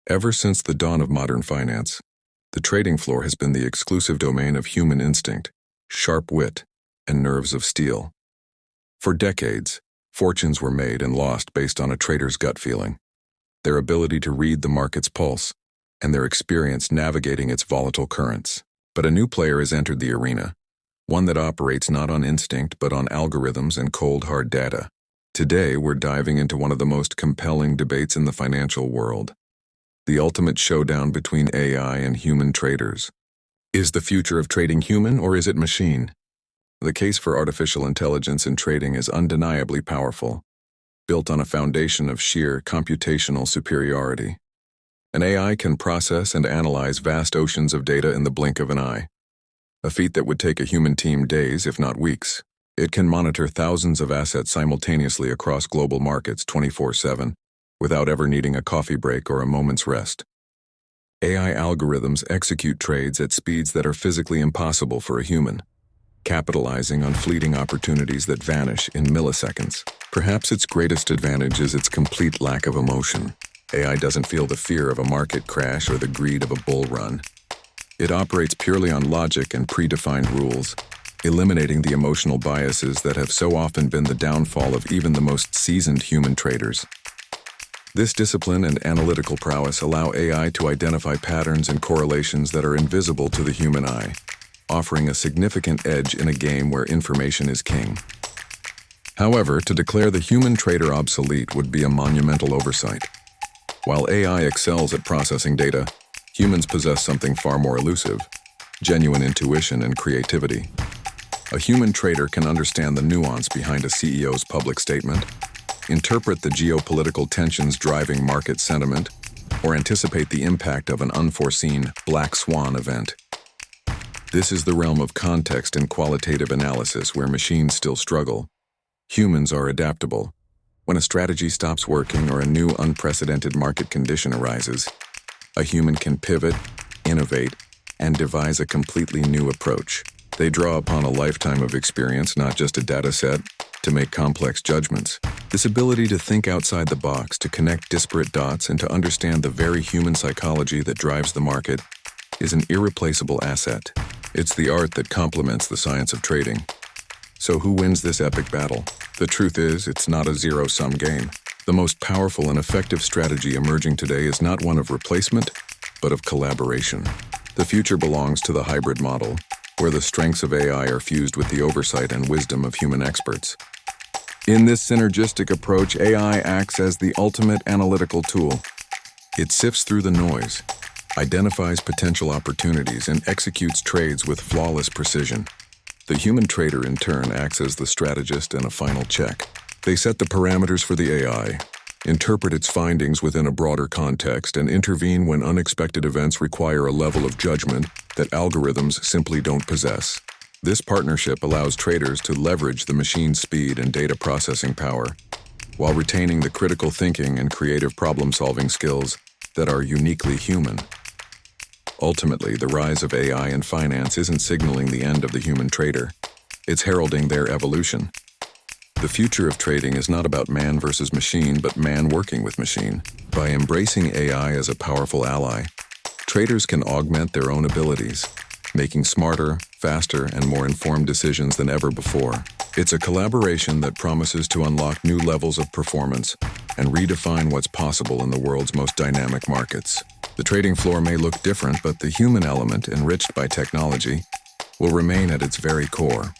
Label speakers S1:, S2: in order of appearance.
S1: Ever since the dawn of modern finance, the trading floor has been the exclusive domain of human instinct, sharp wit, and nerves of steel. For decades, fortunes were made and lost based on a trader's gut feeling, their ability to read the market's pulse, and their experience navigating its volatile currents. But a new player has entered the arena, one that operates not on instinct but on algorithms and cold hard data. Today, we're diving into one of the most compelling debates in the financial world: the ultimate showdown between AI and human traders. Is the future of trading human or is it machine? The case for artificial intelligence in trading is undeniably powerful, built on a foundation of sheer computational superiority. An AI can process and analyze vast oceans of data in the blink of an eye, a feat that would take a human team days, if not weeks. It can monitor thousands of assets simultaneously across global markets 24/7, without ever needing a coffee break or a moment's rest. AI algorithms execute trades at speeds that are physically impossible for a human, capitalizing on fleeting opportunities that vanish in milliseconds. Perhaps its greatest advantage is its complete lack of emotion. AI doesn't feel the fear of a market crash or the greed of a bull run. It operates purely on logic and predefined rules, eliminating the emotional biases that have so often been the downfall of even the most seasoned human traders. This discipline and analytical prowess allow AI to identify patterns and correlations that are invisible to the human eye, offering a significant edge in a game where information is king. However, to declare the human trader obsolete would be a monumental oversight. While AI excels at processing data, humans possess something far more elusive: genuine intuition and creativity. A human trader can understand the nuance behind a CEO's public statement, interpret the geopolitical tensions driving market sentiment, or anticipate the impact of an unforeseen black swan event. This is the realm of context and qualitative analysis where machines still struggle. Humans are adaptable. When a strategy stops working or a new unprecedented market condition arises, a human can pivot, innovate, and devise a completely new approach. They draw upon a lifetime of experience, not just a data set, to make complex judgments. This ability to think outside the box, to connect disparate dots, and to understand the very human psychology that drives the market is an irreplaceable asset. It's the art that complements the science of trading. So who wins this epic battle? The truth is, it's not a zero-sum game. The most powerful and effective strategy emerging today is not one of replacement, but of collaboration. The future belongs to the hybrid model, where the strengths of AI are fused with the oversight and wisdom of human experts. In this synergistic approach, AI acts as the ultimate analytical tool. It sifts through the noise, identifies potential opportunities, and executes trades with flawless precision. The human trader, in turn, acts as the strategist and a final check. They set the parameters for the AI, interpret its findings within a broader context, and intervene when unexpected events require a level of judgment that algorithms simply don't possess. This partnership allows traders to leverage the machine's speed and data processing power, while retaining the critical thinking and creative problem-solving skills that are uniquely human. Ultimately, the rise of AI in finance isn't signaling the end of the human trader. It's heralding their evolution. The future of trading is not about man versus machine, but man working with machine. By embracing AI as a powerful ally, traders can augment their own abilities, making smarter, faster, and more informed decisions than ever before. It's a collaboration that promises to unlock new levels of performance and redefine what's possible in the world's most dynamic markets. The trading floor may look different, but the human element, enriched by technology, will remain at its very core.